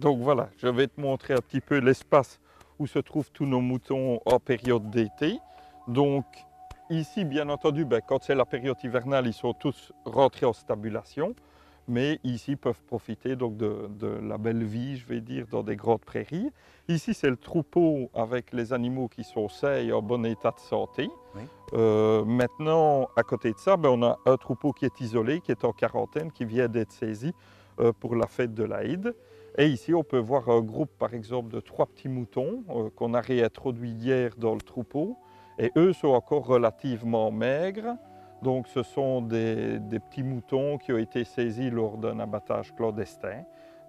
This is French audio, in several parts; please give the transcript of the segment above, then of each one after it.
Donc voilà, je vais te montrer un petit peu l'espace où se trouvent tous nos moutons en période d'été. Donc ici, bien entendu, quand c'est la période hivernale, ils sont tous rentrés en stabulation. Mais ici, ils peuvent profiter donc de la belle vie, je vais dire, dans des grandes prairies. Ici, c'est le troupeau avec les animaux qui sont sains et en bon état de santé. Oui. Maintenant, à côté de ça, on a un troupeau qui est isolé, qui est en quarantaine, qui vient d'être saisi pour la fête de l'Aïd. Et ici, on peut voir un groupe, par exemple, de 3 petits moutons qu'on a réintroduits hier dans le troupeau. Et eux sont encore relativement maigres. Donc, ce sont des petits moutons qui ont été saisis lors d'un abattage clandestin.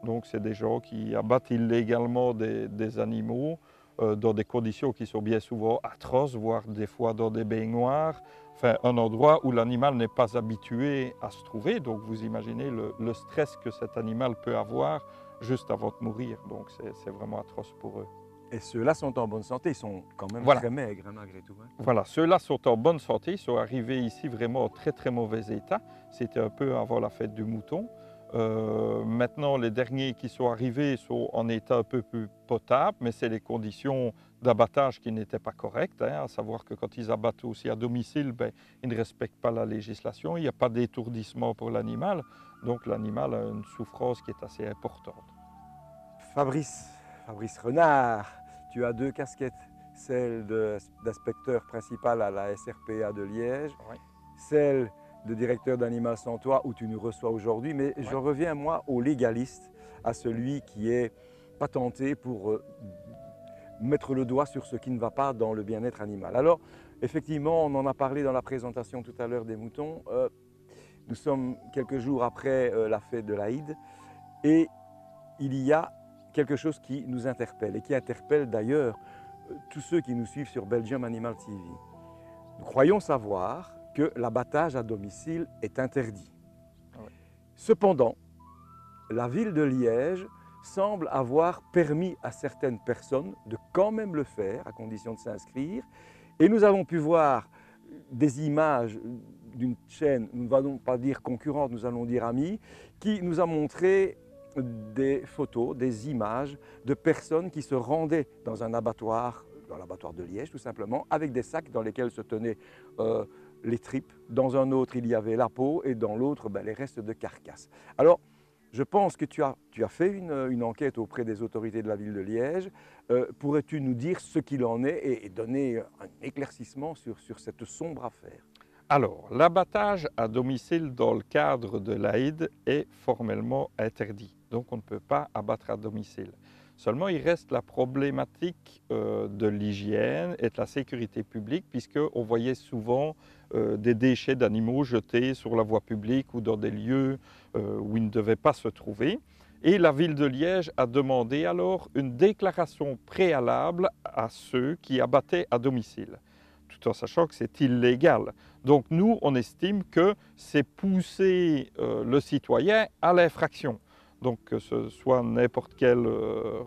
Donc, c'est des gens qui abattent illégalement des animaux dans des conditions qui sont bien souvent atroces, voire des fois dans des baignoires. Enfin, un endroit où l'animal n'est pas habitué à se trouver. Donc, vous imaginez le stress que cet animal peut avoir juste avant de mourir. Donc, c'est vraiment atroce pour eux. Et ceux-là sont en bonne santé, ils sont quand même Voilà. très maigres malgré tout. Hein. Voilà, ceux-là sont en bonne santé, ils sont arrivés ici vraiment en très très mauvais état. C'était un peu avant la fête du mouton. Maintenant, les derniers qui sont arrivés sont en état un peu plus potable, mais c'est les conditions d'abattage qui n'étaient pas correctes. À savoir que quand ils abattent aussi à domicile, ils ne respectent pas la législation, il n'y a pas d'étourdissement pour l'animal, donc l'animal a une souffrance qui est assez importante. Fabrice Renard, tu as 2 casquettes, celle d'inspecteur principal à la SRPA de Liège, Oui. celle de directeur d'Animal Sans Toit où tu nous reçois aujourd'hui, mais je reviens moi au légaliste, à celui qui est patenté pour mettre le doigt sur ce qui ne va pas dans le bien-être animal. Alors, effectivement, on en a parlé dans la présentation tout à l'heure des moutons. Nous sommes quelques jours après la fête de l'Aïd et il y a quelque chose qui nous interpelle et qui interpelle d'ailleurs tous ceux qui nous suivent sur Belgium Animal TV. Nous croyons savoir que l'abattage à domicile est interdit. Oui. Cependant, la ville de Liège semble avoir permis à certaines personnes de quand même le faire, à condition de s'inscrire. Et nous avons pu voir des images d'une chaîne, nous ne allons pas dire concurrente, nous allons dire amie, qui nous a montré des photos, des images de personnes qui se rendaient dans un abattoir, dans l'abattoir de Liège tout simplement, avec des sacs dans lesquels se tenaient les tripes. Dans un autre, il y avait la peau et dans l'autre, les restes de carcasse. Alors, je pense que tu as fait une enquête auprès des autorités de la ville de Liège. Pourrais-tu nous dire ce qu'il en est et donner un éclaircissement sur cette sombre affaire? Alors, l'abattage à domicile dans le cadre de l'Aïd est formellement interdit. Donc, on ne peut pas abattre à domicile. Seulement, il reste la problématique de l'hygiène et de la sécurité publique, puisqu'on voyait souvent des déchets d'animaux jetés sur la voie publique ou dans des lieux où ils ne devaient pas se trouver. Et la ville de Liège a demandé alors une déclaration préalable à ceux qui abattaient à domicile, tout en sachant que c'est illégal. Donc nous, on estime que c'est pousser le citoyen à l'infraction. Donc que ce soit n'importe quel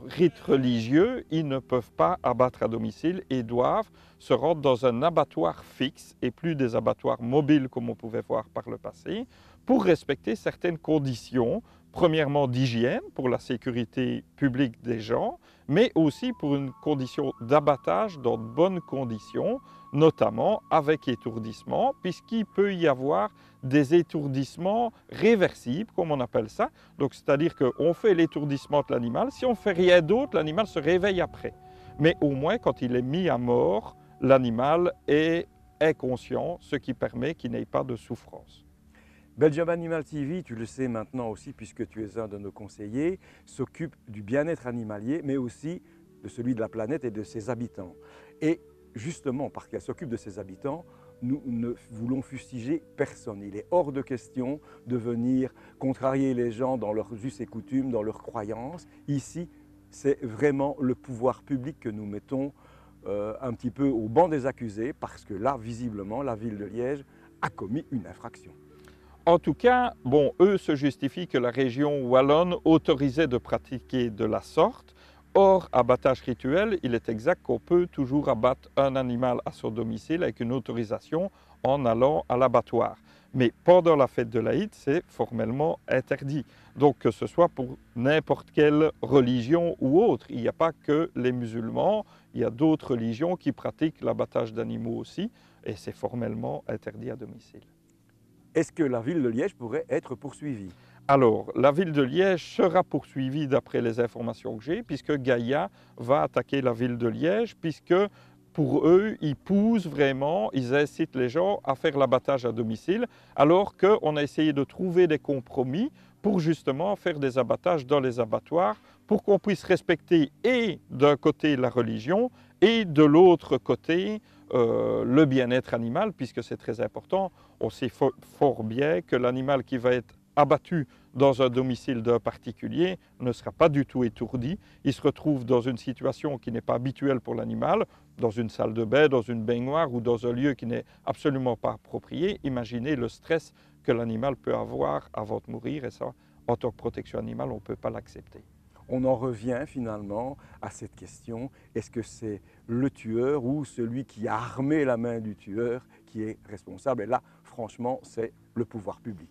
rite religieux, ils ne peuvent pas abattre à domicile et doivent se rendre dans un abattoir fixe et plus des abattoirs mobiles comme on pouvait voir par le passé, pour respecter certaines conditions, premièrement d'hygiène pour la sécurité publique des gens, mais aussi pour une condition d'abattage dans de bonnes conditions, notamment avec étourdissement, puisqu'il peut y avoir des étourdissements réversibles, comme on appelle ça. Donc, c'est-à-dire qu'on fait l'étourdissement de l'animal. Si on ne fait rien d'autre, l'animal se réveille après. Mais au moins, quand il est mis à mort, l'animal est inconscient, ce qui permet qu'il n'ait pas de souffrance. Belgium Animal TV, tu le sais maintenant aussi puisque tu es un de nos conseillers, s'occupe du bien-être animalier, mais aussi de celui de la planète et de ses habitants. Et justement, parce qu'elle s'occupe de ses habitants, nous ne voulons fustiger personne. Il est hors de question de venir contrarier les gens dans leurs us et coutumes, dans leurs croyances. Ici, c'est vraiment le pouvoir public que nous mettons un petit peu au banc des accusés, parce que là, visiblement, la ville de Liège a commis une infraction. En tout cas, eux se justifient que la région wallonne autorisait de pratiquer de la sorte. hors abattage rituel, il est exact qu'on peut toujours abattre un animal à son domicile avec une autorisation en allant à l'abattoir. Mais pendant la fête de l'Aïd, c'est formellement interdit. Donc que ce soit pour n'importe quelle religion ou autre, il n'y a pas que les musulmans, il y a d'autres religions qui pratiquent l'abattage d'animaux aussi, et c'est formellement interdit à domicile. Est-ce que la ville de Liège pourrait être poursuivie? Alors, la ville de Liège sera poursuivie d'après les informations que j'ai, puisque Gaïa va attaquer la ville de Liège, puisque pour eux, ils poussent vraiment, ils incitent les gens à faire l'abattage à domicile, alors qu'on a essayé de trouver des compromis pour justement faire des abattages dans les abattoirs, pour qu'on puisse respecter et d'un côté la religion et de l'autre côté le bien-être animal, puisque c'est très important. On sait fort bien que l'animal qui va être abattu dans un domicile d'un particulier ne sera pas du tout étourdi. Il se retrouve dans une situation qui n'est pas habituelle pour l'animal, dans une salle de bain, dans une baignoire ou dans un lieu qui n'est absolument pas approprié. Imaginez le stress que l'animal peut avoir avant de mourir, et ça, en tant que protection animale, on ne peut pas l'accepter. On en revient finalement à cette question, est-ce que c'est le tueur ou celui qui a armé la main du tueur qui est responsable? Et là, franchement, c'est le pouvoir public.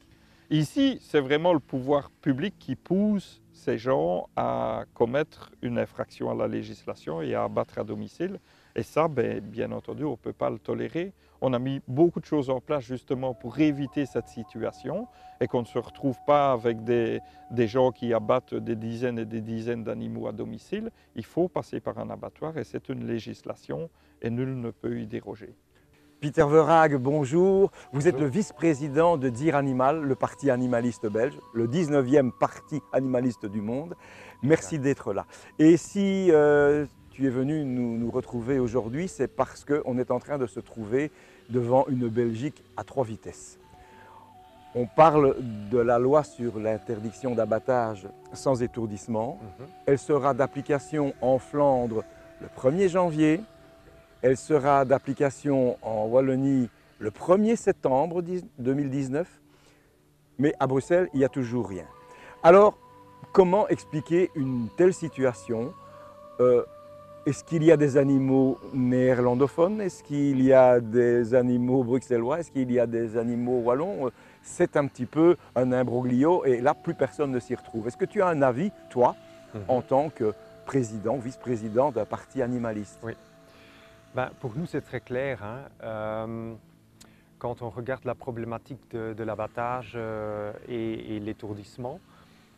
Ici, c'est vraiment le pouvoir public qui pousse ces gens à commettre une infraction à la législation et à abattre à domicile. Et ça, bien entendu, on ne peut pas le tolérer. On a mis beaucoup de choses en place justement pour éviter cette situation et qu'on ne se retrouve pas avec des gens qui abattent des dizaines et des dizaines d'animaux à domicile. Il faut passer par un abattoir et c'est une législation et nul ne peut y déroger. Peter Verhaeghe, bonjour. Vous êtes le vice-président de Dire Animal, le parti animaliste belge, le 19e parti animaliste du monde. Merci d'être là. Et si tu es venu nous retrouver aujourd'hui, c'est parce qu'on est en train de se trouver devant une Belgique à 3 vitesses. On parle de la loi sur l'interdiction d'abattage sans étourdissement. Elle sera d'application en Flandre le 1er janvier. Elle sera d'application en Wallonie le 1er septembre 2019, mais à Bruxelles, il n'y a toujours rien. Alors, comment expliquer une telle situation? Est-ce qu'il y a des animaux néerlandophones? Est-ce qu'il y a des animaux bruxellois? Est-ce qu'il y a des animaux wallons? C'est un petit peu un imbroglio et là, plus personne ne s'y retrouve. Est-ce que tu as un avis, toi, en tant que président, vice-président d'un parti animaliste? Oui. Ben, pour nous, c'est très clair. Quand on regarde la problématique de l'abattage et l'étourdissement,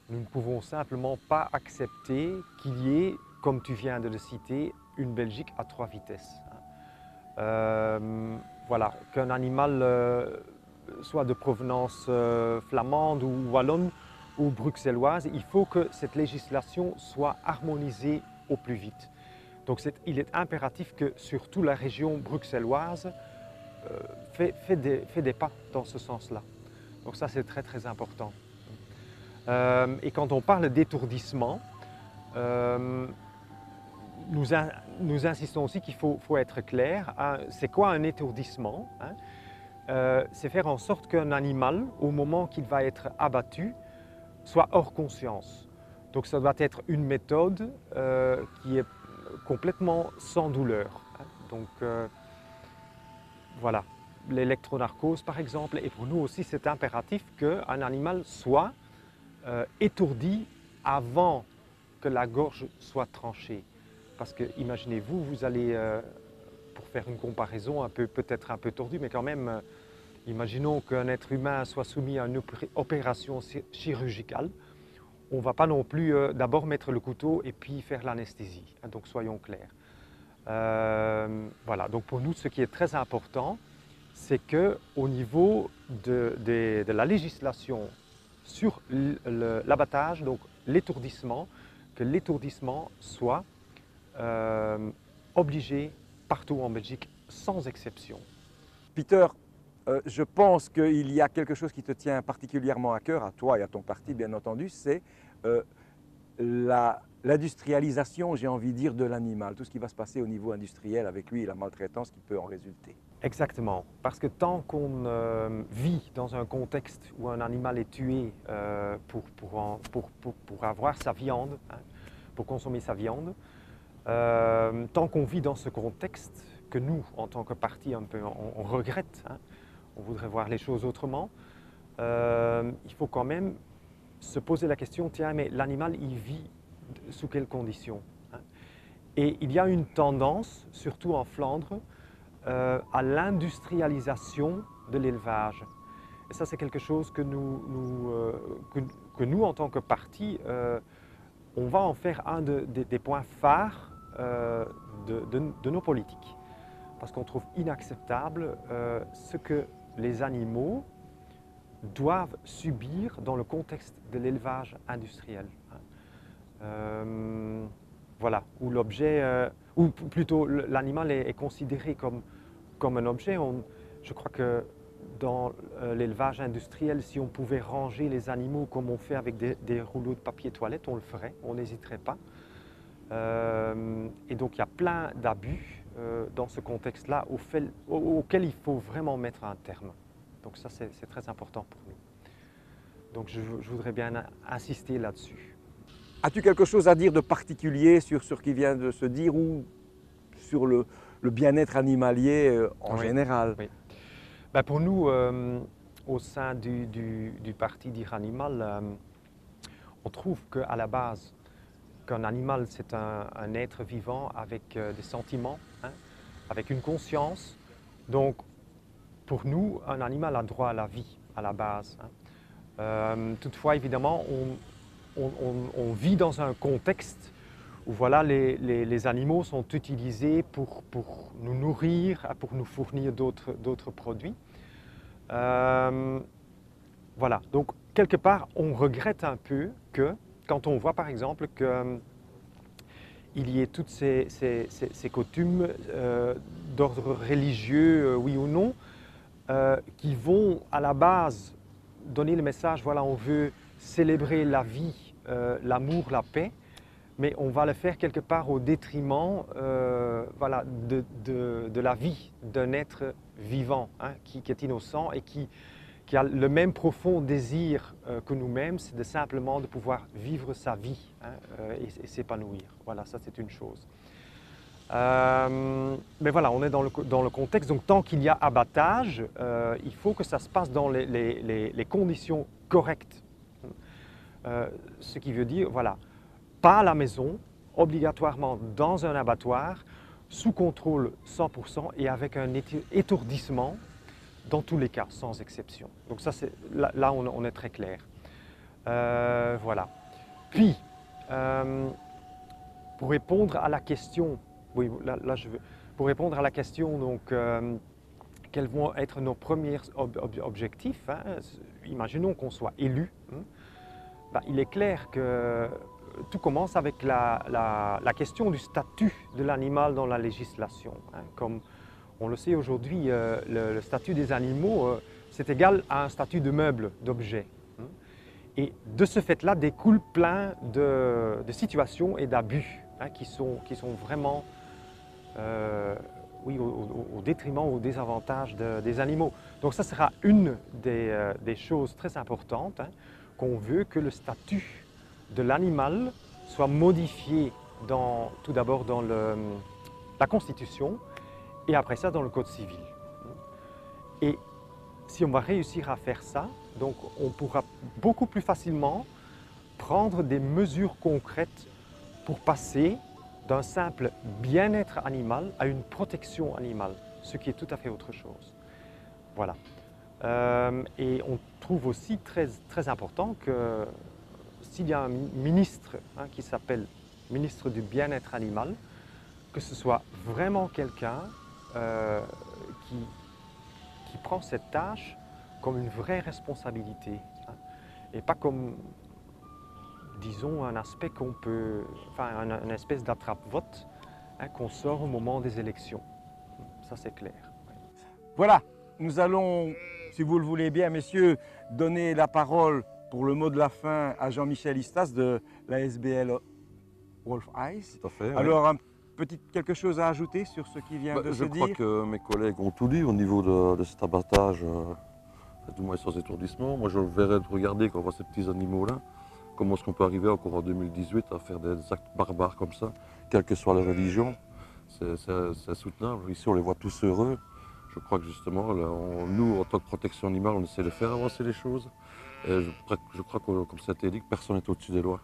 nous ne pouvons simplement pas accepter qu'il y ait, comme tu viens de le citer, une Belgique à 3 vitesses. Voilà, qu'un animal soit de provenance flamande ou wallonne ou bruxelloise, il faut que cette législation soit harmonisée au plus vite. Donc il est impératif que surtout la région bruxelloise fait des pas dans ce sens-là. Donc ça c'est très très important. Et quand on parle d'étourdissement, nous insistons aussi qu'il faut être clair. C'est quoi un étourdissement? C'est faire en sorte qu'un animal, au moment qu'il va être abattu, soit hors conscience. Donc ça doit être une méthode qui est complètement sans douleur. Donc voilà, l'électronarcose par exemple, et pour nous aussi c'est impératif qu'un animal soit étourdi avant que la gorge soit tranchée. Parce que imaginez-vous, vous allez, pour faire une comparaison peut-être un peu tordue, mais quand même, imaginons qu'un être humain soit soumis à une opération chirurgicale. On ne va pas non plus d'abord mettre le couteau et puis faire l'anesthésie, donc soyons clairs. Voilà, donc pour nous, ce qui est très important, c'est qu'au niveau de la législation sur l'abattage, donc l'étourdissement, que l'étourdissement soit obligé partout en Belgique, sans exception. Peter, je pense qu'il y a quelque chose qui te tient particulièrement à cœur, à toi et à ton parti bien entendu, c'est l'industrialisation, j'ai envie de dire, de l'animal, tout ce qui va se passer au niveau industriel avec lui et la maltraitance qui peut en résulter. Exactement, parce que tant qu'on vit dans un contexte où un animal est tué pour avoir sa viande, pour consommer sa viande. Tant qu'on vit dans ce contexte, que nous, en tant que parti, un peu, on regrette, hein, on voudrait voir les choses autrement, il faut quand même se poser la question, tiens, mais l'animal, il vit sous quelles conditions, hein? Et il y a une tendance, surtout en Flandre, à l'industrialisation de l'élevage. Et ça, c'est quelque chose que nous, en tant que parti, on va en faire un des points phares de nos politiques. Parce qu'on trouve inacceptable ce que les animaux doivent subir dans le contexte de l'élevage industriel. Voilà, où l'objet, ou plutôt l'animal est considéré comme un objet. Je crois que dans l'élevage industriel, si on pouvait ranger les animaux comme on fait avec des rouleaux de papier toilette, on le ferait, on n'hésiterait pas. Et donc il y a plein d'abus dans ce contexte-là auquel il faut vraiment mettre un terme. Donc ça, c'est très important pour nous. Donc je voudrais bien insister là-dessus. As-tu quelque chose à dire de particulier sur ce qui vient de se dire ou sur le bien-être animalier en général? Oui. Ben pour nous, au sein du parti Dire Animal, on trouve qu'à la base, qu'un animal, c'est un être vivant avec des sentiments, hein, avec une conscience. Donc, pour nous, un animal a droit à la vie, à la base, hein. Toutefois, évidemment, on vit dans un contexte où voilà, les animaux sont utilisés pour nous nourrir, pour nous fournir d'autres produits. Voilà, donc quelque part, on regrette un peu que, quand on voit par exemple qu'il y ait toutes ces coutumes d'ordre religieux, oui ou non, qui vont à la base donner le message, voilà, on veut célébrer la vie, l'amour, la paix, mais on va le faire quelque part au détriment voilà, de la vie d'un être vivant, hein, qui est innocent et qui a le même profond désir que nous-mêmes, c'est simplement de pouvoir vivre sa vie, hein, et s'épanouir. Voilà, ça c'est une chose. Mais voilà, on est dans le contexte, donc tant qu'il y a abattage, il faut que ça se passe dans les conditions correctes. Ce qui veut dire, voilà, pas à la maison, obligatoirement dans un abattoir, sous contrôle 100% et avec un étourdissement dans tous les cas, sans exception. Donc ça, là on est très clair. Voilà. Puis, pour répondre à la question, oui, là je veux, pour répondre à la question, donc, quels vont être nos premiers objectifs, hein, imaginons qu'on soit élu, hein, ben, il est clair que tout commence avec la question du statut de l'animal dans la législation, hein. Comme on le sait aujourd'hui, le statut des animaux, c'est égal à un statut de meuble, d'objet. Hein. Et de ce fait-là découle plein de situations et d'abus, hein, qui sont vraiment oui, au détriment, au désavantage des animaux. Donc ça sera une des choses très importantes, hein, qu'on veut que le statut de l'animal soit modifié tout d'abord dans la Constitution et après ça dans le Code civil. Et si on va réussir à faire ça, donc on pourra beaucoup plus facilement prendre des mesures concrètes pour passer d'un simple bien-être animal à une protection animale, ce qui est tout à fait autre chose. Voilà. Et on trouve aussi très important que s'il y a un ministre, hein, qui s'appelle ministre du bien-être animal, que ce soit vraiment quelqu'un qui prend cette tâche comme une vraie responsabilité, hein, et pas comme, disons, un aspect qu'on peut, enfin, une espèce d'attrape-vote, hein, qu'on sort au moment des élections. Ça, c'est clair. Voilà, nous allons, si vous le voulez bien, messieurs, donner la parole pour le mot de la fin à Jean-Michel Istas de la SBL Wolf Eyes. Tout à fait. Alors, quelque chose à ajouter sur ce qui vient de se dire? Je crois que mes collègues ont tout dit au niveau de cet abattage, du moins sans étourdissement. Moi, je le verrais de regarder quand on voit ces petits animaux-là. comment est-ce qu'on peut arriver encore en 2018 à faire des actes barbares comme ça, quelle que soit la religion. C'est insoutenable. Ici, on les voit tous heureux. Je crois que justement, là, nous, en tant que protection animale, on essaie de faire avancer les choses. Et je crois que, comme ça a été dit, que personne n'est au-dessus des lois.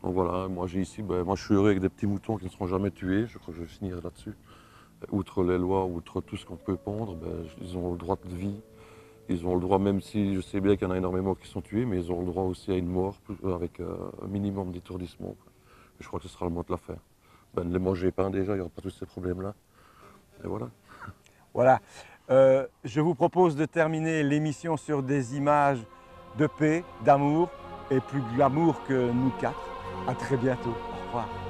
Donc voilà, moi j'ai ici, moi je suis heureux avec des petits moutons qui ne seront jamais tués. Je crois que je vais finir là-dessus. Outre les lois, outre tout ce qu'on peut pondre, ils ont le droit de vie. Ils ont le droit, même si je sais bien qu'il y en a énormément qui sont tués, mais ils ont le droit aussi à une mort avec un minimum d'étourdissement. Je crois que ce sera le mot de la fin. Ne les mangez pas déjà, il n'y aura pas tous ces problèmes-là. Et voilà. Voilà. Je vous propose de terminer l'émission sur des images de paix, d'amour et plus glamour que nous quatre. À très bientôt. Au revoir.